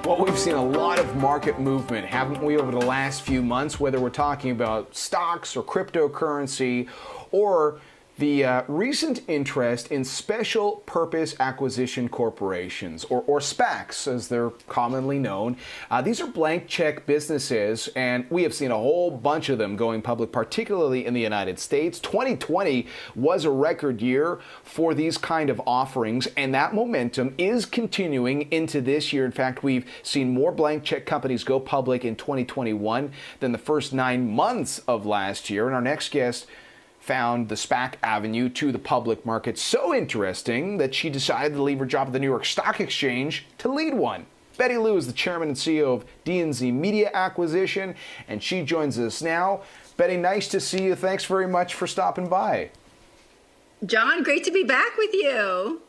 Well, we've seen a lot of market movement, haven't we, over the last few months, whether we're talking about stocks or cryptocurrency or the recent interest in special purpose acquisition corporations, or SPACs, as they're commonly known. These are blank check businesses, and we have seen a whole bunch of them going public, particularly in the United States. 2020 was a record year for these kind of offerings, and that momentum is continuing into this year. In fact, we've seen more blank check companies go public in 2021 than the first 9 months of last year. And our next guest found the SPAC avenue to the public market so interesting that she decided to leave her job at the New York Stock Exchange to lead one. Betty Liu is the chairman and CEO of D&Z Media Acquisition, and she joins us now. Betty, nice to see you. Thanks very much for stopping by. John, great to be back with you.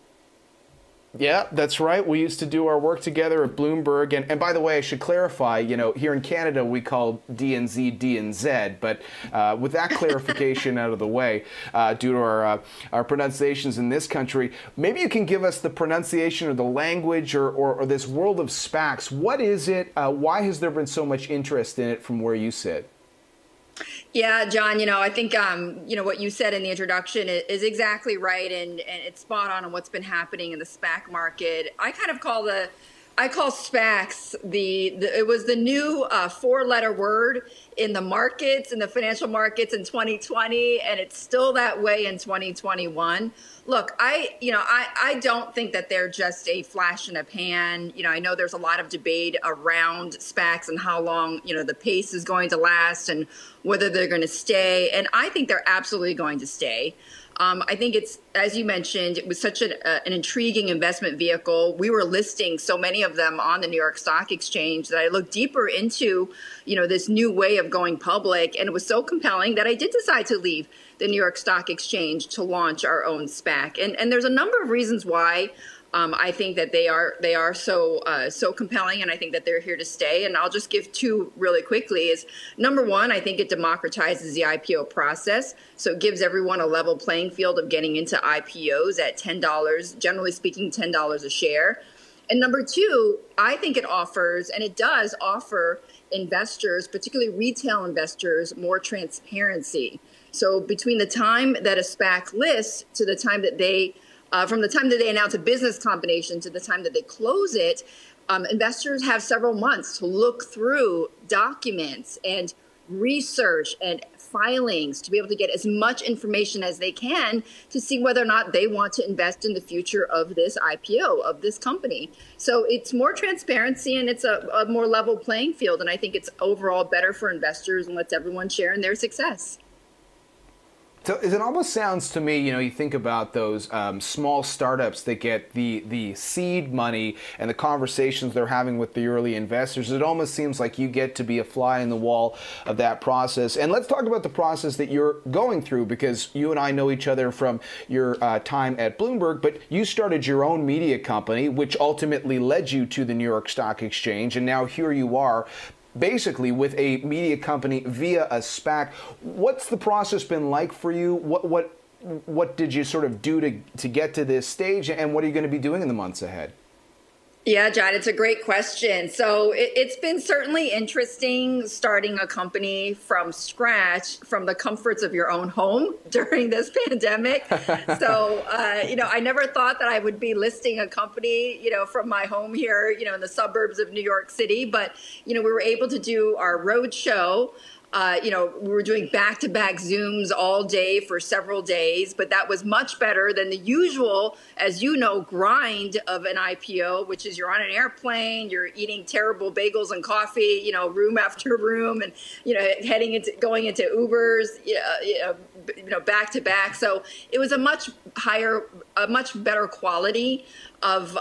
Yeah, that's right. We used to do our work together at Bloomberg. And by the way, I should clarify, you know, here in Canada, we call D&Z D&Z. But with that clarification out of the way, due to our pronunciations in this country, maybe you can give us the pronunciation or the language or this world of SPACs. What is it? Why has there been so much interest in it from where you sit? Yeah, John, I think, what you said in the introduction is exactly right. And it's spot on what's been happening in the SPAC market. I call SPACs it was the new 4-letter word in the markets, in the financial markets in 2020. And it's still that way in 2021. Look, I don't think that they're just a flash in a pan. I know there's a lot of debate around SPACs and how long, the pace is going to last and whether they're going to stay. And I think they're absolutely going to stay. I think it's, as you mentioned, it was such an intriguing investment vehicle. We were listing so many of them on the New York Stock Exchange that I looked deeper into, this new way of going public. And it was so compelling that I did decide to leave the New York Stock Exchange to launch our own SPAC. And there's a number of reasons why. I think that they are so compelling, and I think that they're here to stay. And I'll just give two really quickly. Is number one, I think it democratizes the IPO process, so it gives everyone a level playing field of getting into IPOs at $10, generally speaking, $10 a share. And number two, I think it offers, and it does offer investors, particularly retail investors, more transparency. So between the time that a SPAC lists to the time that from the time that they announce a business combination to the time that they close it, investors have several months to look through documents and research and filings to be able to get as much information as they can to see whether or not they want to invest in the future of this IPO, of this company. So it's more transparency and it's a more level playing field. And I think it's overall better for investors and lets everyone share in their success. So it almost sounds to me, you think about those small startups that get the seed money and the conversations they're having with the early investors. It almost seems like you get to be a fly in the wall of that process. And let's talk about the process that you're going through, because you and I know each other from your time at Bloomberg, but you started your own media company, which ultimately led you to the New York Stock Exchange. And now here you are, basically with a media company via a SPAC. What's the process been like for you? What did you sort of do to get to this stage, and what are you going to be doing in the months ahead? Yeah, John, it's a great question. So it's been certainly interesting starting a company from scratch, from the comforts of your own home during this pandemic. So, I never thought that I would be listing a company, from my home here, in the suburbs of New York City. But, we were able to do our road show. We were doing back-to-back Zooms all day for several days, but that was much better than the usual, as you know, grind of an IPO, which is you're on an airplane, you're eating terrible bagels and coffee, room after room, and, going into Ubers, back-to-back. So it was a much better quality of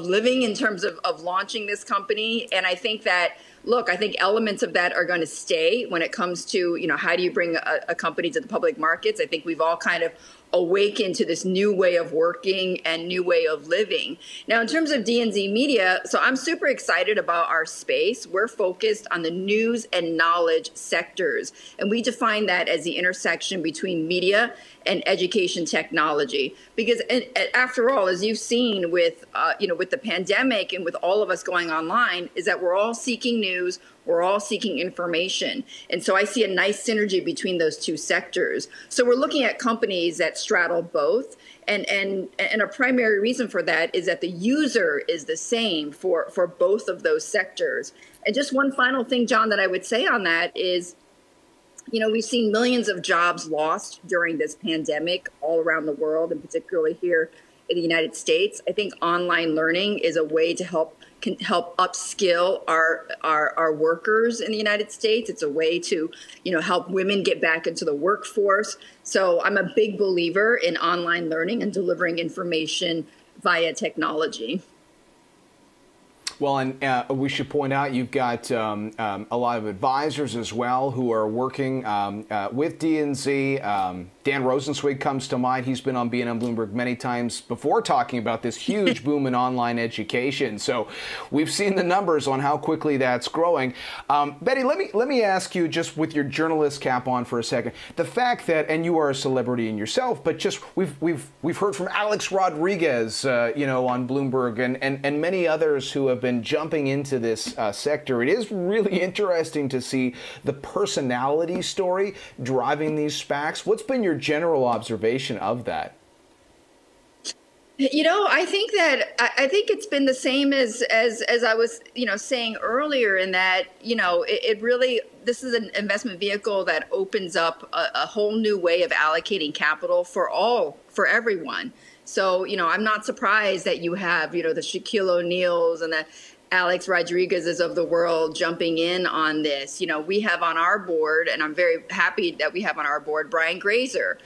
living in terms of launching this company. And I think that, look, I think elements of that are going to stay when it comes to, how do you bring a company to the public markets? I think we've all kind of awaken to this new way of working and new way of living. Now, in terms of D&Z Media, so I'm super excited about our space. We're focused on the news and knowledge sectors, and we define that as the intersection between media and education technology. Because after all, as you've seen with with the pandemic and with all of us going online, is that we're all seeking news, we're all seeking information. And so I see a nice synergy between those two sectors. So we're looking at companies that straddle both. And a primary reason for that is that the user is the same for both of those sectors. And just one final thing, John, that I would say on that is, we've seen millions of jobs lost during this pandemic all around the world, and particularly here in the United States. I think online learning is a way to help upskill our workers in the United States. It's a way to, help women get back into the workforce. So I'm a big believer in online learning and delivering information via technology. Well, and we should point out you've got a lot of advisors as well who are working with D&Z. Dan Rosenzweig comes to mind. He's been on BNN Bloomberg many times before talking about this huge boom in online education. So we've seen the numbers on how quickly that's growing. Betty, let me ask you, just with your journalist cap on for a second, the fact that, and you are a celebrity in yourself, but just we've heard from Alex Rodriguez, on Bloomberg, and many others who have been jumping into this sector. It is really interesting to see the personality story driving these SPACs. What's been your general observation of that? I think it's been the same as I was, saying earlier, in that, it really, this is an investment vehicle that opens up a whole new way of allocating capital for everyone. So, I'm not surprised that you have, the Shaquille O'Neals and the Alex Rodriguez's of the world jumping in on this. We have on our board, and I'm very happy that we have on our board, Brian Grazer,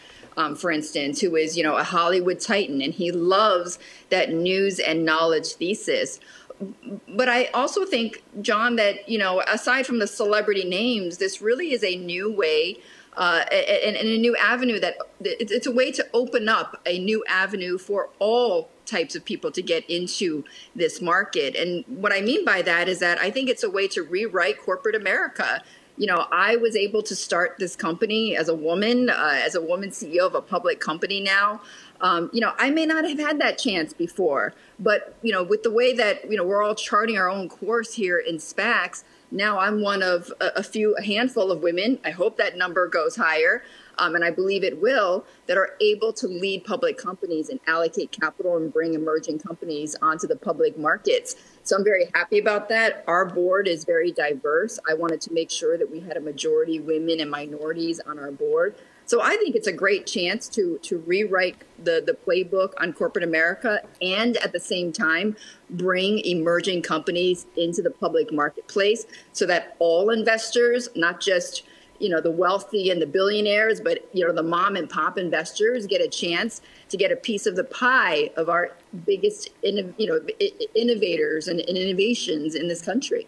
for instance, who is, a Hollywood titan, and he loves that news and knowledge thesis. But I also think, John, that, aside from the celebrity names, this really is a new way and a new avenue that it's a way to open up a new avenue for all types of people to get into this market. And what I mean by that is that I think it's a way to rewrite corporate America. I was able to start this company as a woman CEO of a public company now. I may not have had that chance before, but, with the way that, we're all charting our own course here in SPACs, now I'm one of a handful of women. I hope that number goes higher. And I believe it will, that are able to lead public companies and allocate capital and bring emerging companies onto the public markets. So I'm very happy about that. Our board is very diverse. I wanted to make sure that we had a majority women and minorities on our board. So I think it's a great chance to rewrite the playbook on corporate America, and at the same time bring emerging companies into the public marketplace so that all investors, not just the wealthy and the billionaires, but, the mom and pop investors, get a chance to get a piece of the pie of our biggest, innovators and innovations in this country.